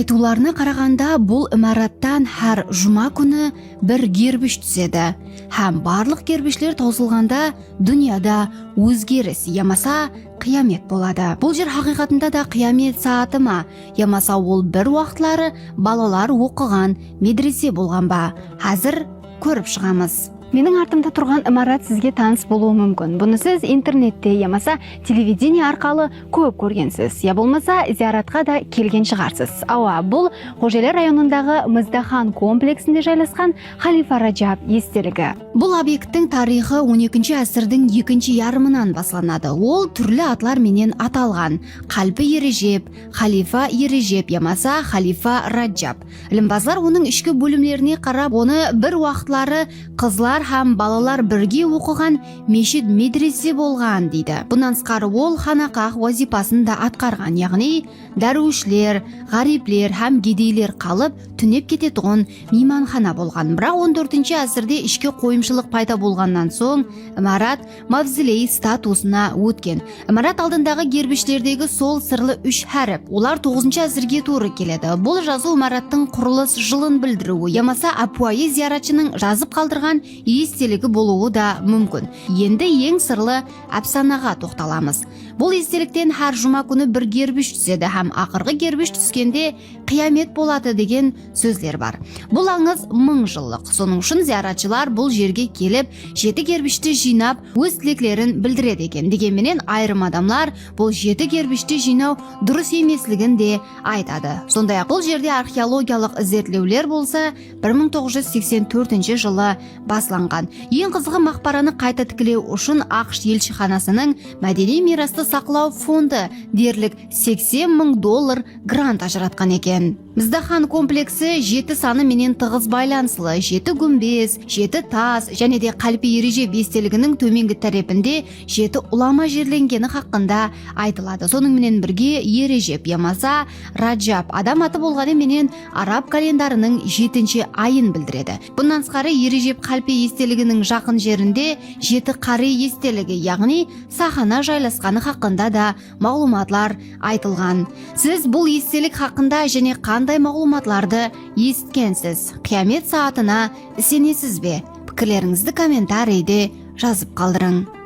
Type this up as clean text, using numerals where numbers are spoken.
Айтуларына қарағанда бұл имараттан һәр жұма күні бір гербіш түседі. Һәм барлық гербішлер таусылғанда дүнияда өзгеріс, ямаса қиямет болады. Бұл жер хақиқатында да қиямет сааты ма, ямаса ол бір уақытлары балалар оқыған медресе болған ба? Қазір көріп шығамыз. Менің артымда тұрған имарат сізге таныс болуы мүмкін. Бұны сіз интернетте, ямаса телевидение арқалы көп көргенсіз. Я болмаса зияратқа да келген шығарсыз. Ауа, бұл Қожелер районындағы Мыздахан комплексінде жайласқан Халифа Раджаб естелігі. Бұл объекттің тарихы 12-ші ғасырдың екінші ярымынан басланады. Ол түрлі атлар менен аталған. Қалпы Ережеп, Халифа Ережеп, ямаса Халифа Раджаб. Ілімбазлар оның ішкі бөлімлеріне қарап, оны бір уақытлары қызлар һәм балалар бірге оқыған мешіт медресе болған дейді. Бұнан сқары ол ханақақ вазипасын да атқарған, яғни дәруішлер, ғариплер һәм кедейлер қалып түнеп кететұғын мейманхана болған. Бірақ 14-ші ғасырда ішкі қойымшылық пайда болғаннан соң имарат мавзолей статусына өткен. Имарат алдындағы гербішлердегі сол сырлы үш әріп, олар 9-ші ғасырге туры келеді. Бұл жазу имараттың құрылыс жылын білдіруі, ямаса апуайы зияратшының жазып қалдырған естелігі болуы да мүмкін. Енді ең сырлы әпсанаға тоқталамыз. Бұл естеліктен һәр жұма күні бір гербіш түседі һәм ақырғы гербіш түскенде қиямет болады деген сөзлер бар. Бұл аңыз 1000 жылдық. Соның үшін зияратшылар бұл жерге келіп, 7 гербішті жинап, өз тілектерін білдіреді екен. Дегенменен айырым адамлар бұл 7 гербішті жинау дұрыс емеслігін де айтады. Сондай-ақ бұл жерде археологиялық зерттеулер болса 1984 жылы басланған. Ең қызығы мақбараны қайта тікілеу үшін ақш елшіханасының мәдени мирасты сақлау фонды дерлік $80,000 грант ажыратқан екен. Мыздахан комплексі 7 саны менен тығыз байланысылы. 7 күмбез, 7 тас және де Қалпы Ережеп естелігінің төменгі тарапында 7 ұлама жерленгені хақында айтылады. Соның менен бірге Ережеп, ямаса Раджаб адам аты болғаны менен араб календарының 7-ші айын білдіреді. Бұнан сқары Ережеп Қалпы естелігінің жақын жерінде 7 қари естелігі, яғни сахана жайласқаны хақында да мағлұматлар айтылған. Сіз бұл естелік хақында және қандай мағлұматларды есіткенсіз? Қиямет саатына сенесіз бе? Пікірлеріңізді комментарийде жазып қалдырың.